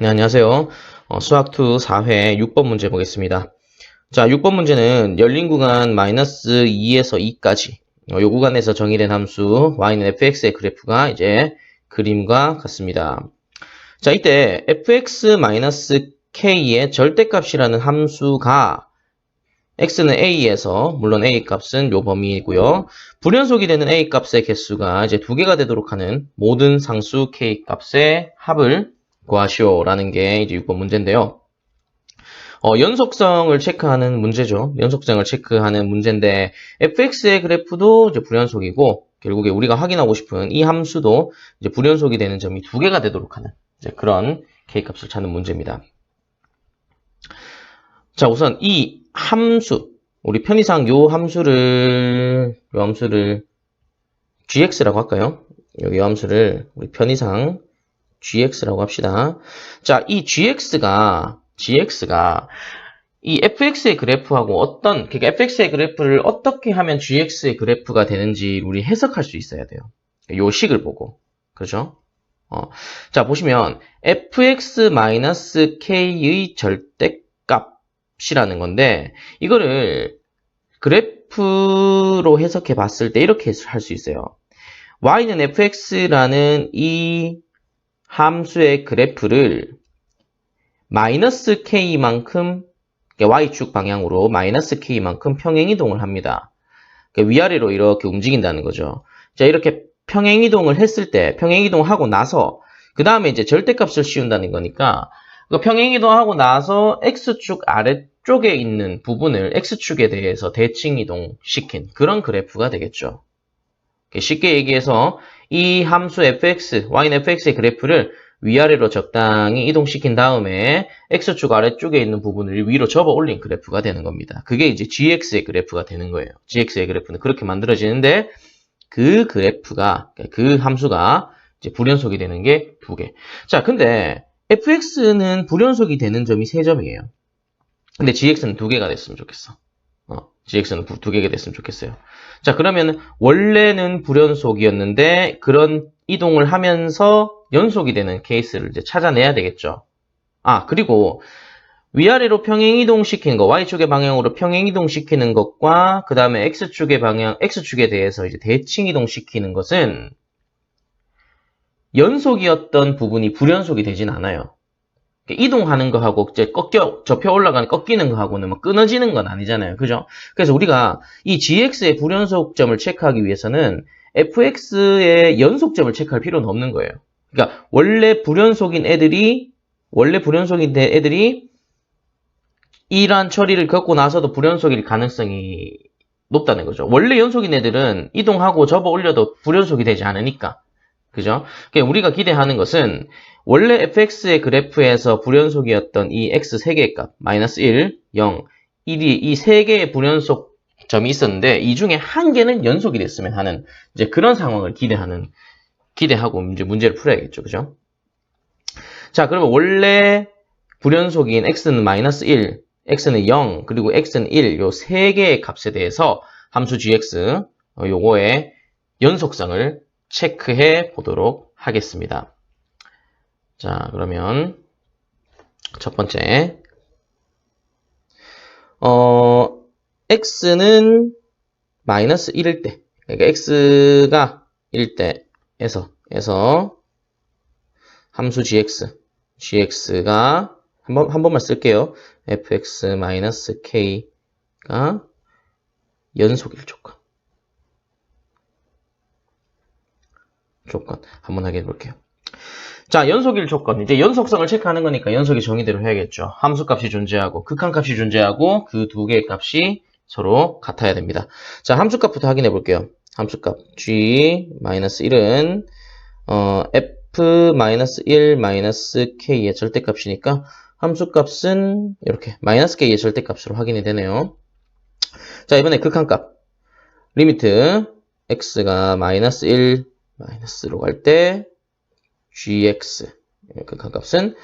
네, 안녕하세요. 수학2 4회 6번 문제 보겠습니다. 자, 6번 문제는 열린 구간 마이너스 2에서 2까지 요 구간에서 정의된 함수 y는 fx의 그래프가 이제 그림과 같습니다. 자, 이때 fx-k의 절대값이라는 함수가 x는 a에서 물론 a 값은 요 범위이고요. 불연속이 되는 a 값의 개수가 이제 두 개가 되도록 하는 모든 상수 k 값의 합을 구하시오라는 게 이제 6번 문제인데요. 연속성을 체크하는 문제죠. 연속성을 체크하는 문제인데 fx의 그래프도 이제 불연속이고 결국에 우리가 확인하고 싶은 이 함수도 이제 불연속이 되는 점이 두 개가 되도록 하는 이제 그런 k값을 찾는 문제입니다. 자, 우선 이 함수, 우리 편의상 요 함수를 gx라고 할까요? 여기 함수를 우리 편의상 gx라고 합시다. 자, 이 gx가 이 fx의 그래프하고 그러니까 fx의 그래프를 어떻게 하면 gx의 그래프가 되는지 우리 해석할 수 있어야 돼요. 요 식을 보고. 그죠? 자, 보시면 fx-k의 절대값이라는 건데 이거를 그래프로 해석해 봤을 때 이렇게 할 수 있어요. y는 fx라는 이 함수의 그래프를 마이너스 k만큼 y축 방향으로 마이너스 k만큼 평행이동을 합니다. 위아래로 이렇게 움직인다는 거죠. 자, 이렇게 평행이동을 했을 때 평행이동하고 나서 그 다음에 이제 절대값을 씌운다는 거니까 평행이동하고 나서 x축 아래쪽에 있는 부분을 x축에 대해서 대칭이동시킨 그런 그래프가 되겠죠. 쉽게 얘기해서 이 함수 fx, y는 fx의 그래프를 위아래로 적당히 이동시킨 다음에 x축 아래쪽에 있는 부분을 위로 접어 올린 그래프가 되는 겁니다. 그게 이제 gx의 그래프가 되는 거예요. gx의 그래프는 그렇게 만들어지는데 그 그래프가, 그 함수가 이제 불연속이 되는 게 두 개. 자, 근데 fx는 불연속이 되는 점이 세 점이에요. 근데 gx는 두 개가 됐으면 좋겠어. gx는 두 개가 됐으면 좋겠어요. 자, 그러면 원래는 불연속이었는데 그런 이동을 하면서 연속이 되는 케이스를 이제 찾아내야 되겠죠. 그리고 위아래로 평행이동시키는 거, y축의 방향으로 평행이동시키는 것과 그 다음에 x축의 방향, x축에 대해서 이제 대칭이동시키는 것은 연속이었던 부분이 불연속이 되진 않아요. 이동하는 거하고 이제 접혀 올라가는 꺾이는 거하고는 뭐 끊어지는 건 아니잖아요. 그죠? 그래서 우리가 이 gx의 불연속점을 체크하기 위해서는 fx의 연속점을 체크할 필요는 없는 거예요. 그러니까 원래 불연속인 애들이 이러한 처리를 겪고 나서도 불연속일 가능성이 높다는 거죠. 원래 연속인 애들은 이동하고 접어 올려도 불연속이 되지 않으니까. 그죠? 그러니까 우리가 기대하는 것은 원래 fx의 그래프에서 불연속이었던 이 x 3개의 값, 마이너스 1, 0, 1이 이 3개의 불연속점이 있었는데 이 중에 한 개는 연속이 됐으면 하는 이제 그런 상황을 기대하고 이제 문제를 풀어야겠죠. 그죠? 자, 그러면 원래 불연속인 x는 마이너스 1, x는 0, 그리고 x는 1, 요 3개의 값에 대해서 함수 gx, 요거의 연속성을 체크해 보도록 하겠습니다. 자, 그러면 첫 번째 x는 마이너스 1일 때, 그러니까 x가 1대에서 함수 gx가 한 번만 쓸게요. fx-k가 연속일 조건 한번 확인해 볼게요. 자, 연속일 조건. 이제 연속성을 체크하는 거니까 연속이 정의대로 해야겠죠. 함수값이 존재하고 극한값이 존재하고 그 두 개의 값이 서로 같아야 됩니다. 자, 함수값부터 확인해 볼게요. 함수값 g-1은 f-1-k의 절대값이니까 함수값은 이렇게 마이너스 k의 절대값으로 확인이 되네요. 자, 이번에 극한값. 리미트 x가 마이너스 1 마이너스로 갈 때 gx 극한값은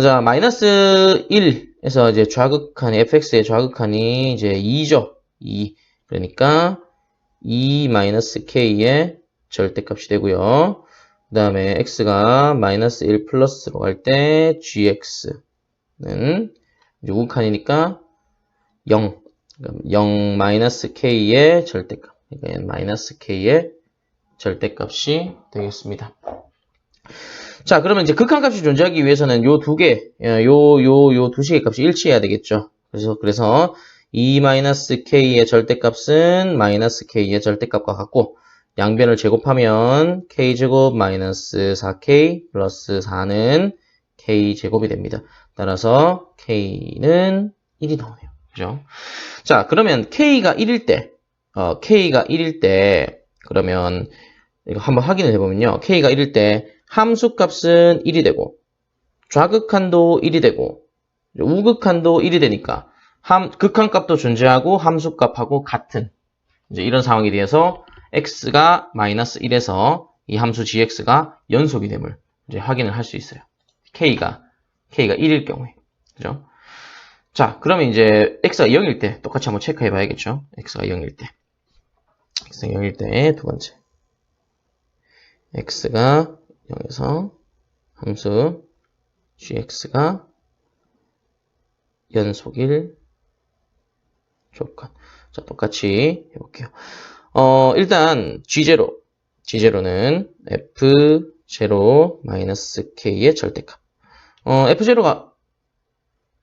자 마이너스 1에서 이제 좌극한 fx의 좌극한이 이제 2죠. 2 그러니까 2 마이너스 k의 절대값이 되고요. 그 다음에 x가 마이너스 1 플러스로 갈 때 gx는 이제 우극한이니까 0. 0 마이너스 k의 절대값. 그러니까 마이너스 k의 절대값이 되겠습니다. 자, 그러면 이제 극한값이 존재하기 위해서는 요 두 식의 값이 일치해야 되겠죠. 그래서 2-k의 절대값은 마이너스 k의 절대값과 같고, 양변을 제곱하면 k제곱 마이너스 4k 플러스 4는 k제곱이 됩니다. 따라서 k는 1이 나오네요. 그죠? 자, 그러면 k가 1일 때, 그러면 이거 한번 확인을 해보면요. k가 1일 때 함수값은 1이 되고, 좌극한도 1이 되고, 우극한도 1이 되니까, 극한값도 존재하고 함수값하고 같은, 이제 이런 상황에 대해서 x가 마이너스 1에서 이 함수 gx가 연속이 됨을 이제 확인을 할 수 있어요. k가 1일 경우에. 그죠? 자, 그러면 이제 x가 0일 때 똑같이 한번 체크해 봐야겠죠? x가 0일 때. x가 0일 때 두 번째. x가 0에서 함수 gx가 연속일 조건. 자, 똑같이 해볼게요. 일단 G0는 F0-K의 절대값. F0가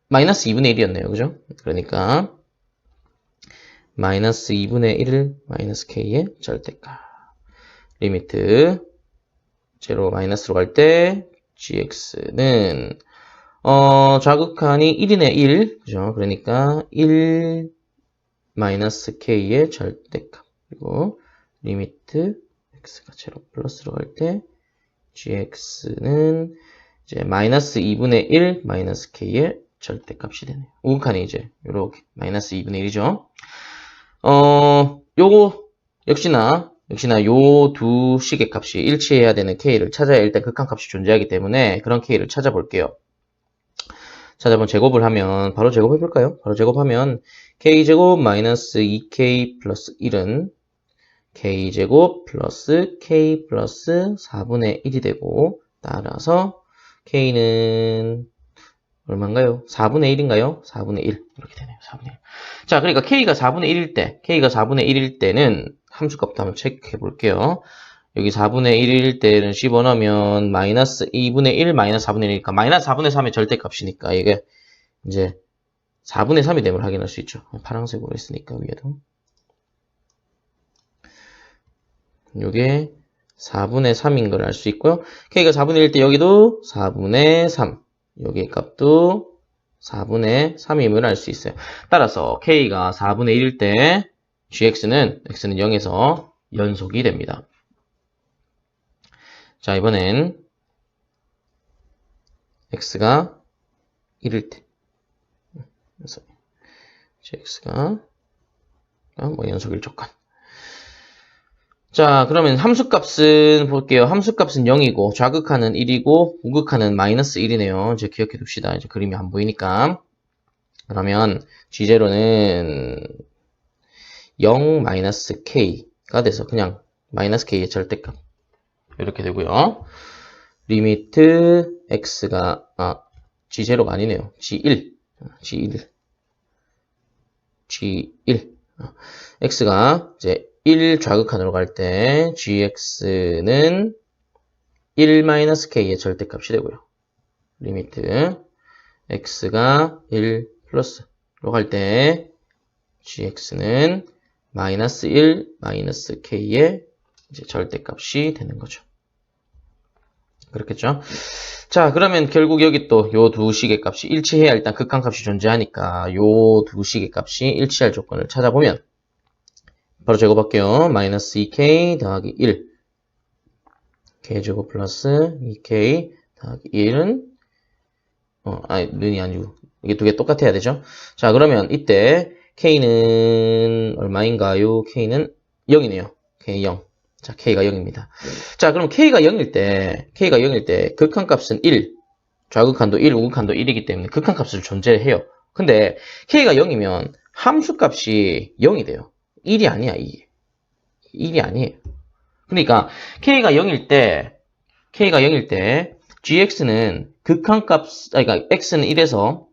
마이너스 2분의 1이었네요. 그죠? 그러니까 마이너스 2분의 1을 마이너스 K의 절대값. 리미트 0 마이너스로 갈 때 GX는 좌극한이 1이네 1. 그죠? 그러니까 1 마이너스 K의 절대값. 그리고 리미트 X가 0 플러스로 갈 때 GX는 이제 마이너스 2분의 1 마이너스 K의 절대값이 되네요. 우극한이 이제 요렇게 마이너스 2분의 1이죠. 요거 역시나 요 두 식의 값이 일치해야 되는 K를 찾아야 일단 극한값이 존재하기 때문에 그런 K를 찾아볼게요. 찾아보면 제곱을 하면 바로 제곱해 볼까요? 바로 제곱하면 K제곱 마이너스 2K 플러스 1은 K제곱 플러스 K 플러스 4분의 1이 되고 되고 K는 얼마인가요? 4분의 1인가요? 4분의 1 이렇게 되네요. 4분의 1. 자, 그러니까 K가 4분의 1일 때는 함수값도 한번 체크해 볼게요. 여기 4분의 1일 때는 씹어넣으면 마이너스 2분의 1 마이너스 4분의 1이니까 마이너스 4분의 3의 절대값이니까 이게 이제 4분의 3이 됨을 확인할 수 있죠. 파란색으로 했으니까 위에도. 이게 4분의 3인 걸 알 수 있고요. K가 4분의 1일 때 여기도 4분의 3. 여기 값도 4분의 3임을 알 수 있어요. 따라서 K가 4분의 1일 때 X는 0에서 연속이 됩니다. 자, 이번엔 X가 1일 때. 그래서 X가 연속일 조건. 자, 그러면 함수값은 볼게요. 함수값은 0이고 좌극한은 1이고 우극한은 마이너스 1이네요. 이제 기억해 둡시다. 이제 그림이 안 보이니까. 그러면 G0는 0 마이너스 K가 돼서 그냥 마이너스 K의 절대값. 이렇게 되고요. 리미트 X가 G0가 아니네요. G1. X가 이제 1 좌극한으로 갈 때 GX는 1-K의 절대값이 되고요. 리미트 X가 1 플러스로 갈 때 GX는 마이너스 1 마이너스 K의 이제 절대값이 되는 거죠. 그렇겠죠? 자, 그러면 결국 여기 또 요 두 식의 값이 일치해야 일단 극한값이 존재하니까 요 두 식의 값이 일치할 조건을 찾아보면 바로 제곱할게요. 마이너스 2K 더하기 1 K제곱 플러스 2K 더하기 1은 는이 아니고 이게 두 개 똑같아야 되죠. 자, 그러면 이때 K는 얼마인가요? K는 0이네요. K 0. 자, K가 0입니다. 자, 그럼 K가 0일 때 극한값은 1, 좌극한도 1, 우극한도 1이기 때문에 극한값을 존재해요. 근데 K가 0이면 함수값이 0이 돼요. 1이 아니야, 이게. 1이 아니에요. 그러니까 K가 0일 때 k가 0일 때 gx는 극한값, 그러니까 x는 1에서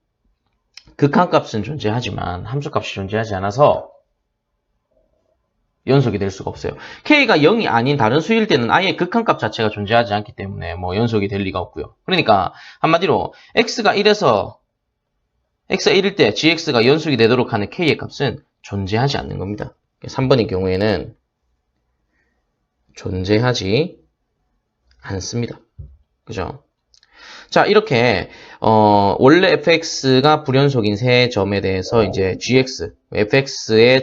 극한값은 존재하지만 함수값이 존재하지 않아서 연속이 될 수가 없어요. k가 0이 아닌 다른 수일 때는 아예 극한값 자체가 존재하지 않기 때문에 뭐 연속이 될 리가 없고요. 그러니까 한마디로 x가 1일 때 gx가 연속이 되도록 하는 k의 값은 존재하지 않는 겁니다. 3번의 경우에는 존재하지 않습니다. 그죠? 자, 이렇게 원래 fx가 불연속인 세 점에 대해서 이제 gx, fx-k의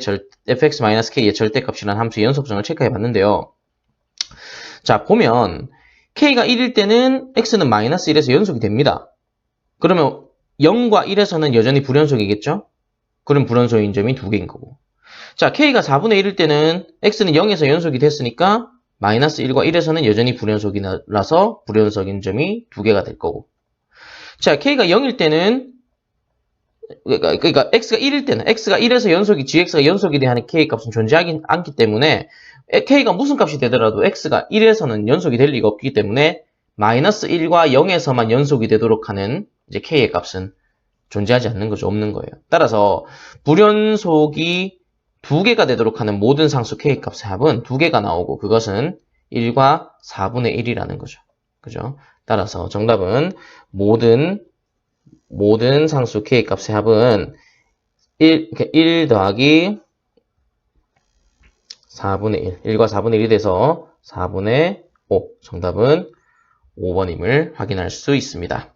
절대값이라는 함수의 연속성을 체크해 봤는데요. 자, 보면 k가 1일 때는 x는 -1에서 연속이 됩니다. 그러면 0과 1에서는 여전히 불연속이겠죠? 그럼 불연속인 점이 2개인 거고. 자, k가 4분의 1일 때는 x는 0에서 연속이 됐으니까 -1과 1에서는 여전히 불연속이라서 불연속인 점이 2개가 될 거고. 자, k가 0일 때는 그러니까 x가 1일 때는 x가 1에서 연속이 gx가 연속이 되는 k 값은 존재하지 않기 때문에 k가 무슨 값이 되더라도 x가 1에서는 연속이 될 리가 없기 때문에 -1과 0에서만 연속이 되도록 하는 이제 k의 값은 존재하지 않는 거죠. 없는 거예요. 따라서 불연속이 2개가 되도록 하는 모든 상수 k 값의 합은 2개가 나오고 그것은 1과 4분의 1이라는 거죠. 그죠? 따라서 정답은 모든 상수 k 값의 합은 1 더하기 4분의 1, 1과 4분의 1이 돼서 4분의 5. 정답은 5번임을 확인할 수 있습니다.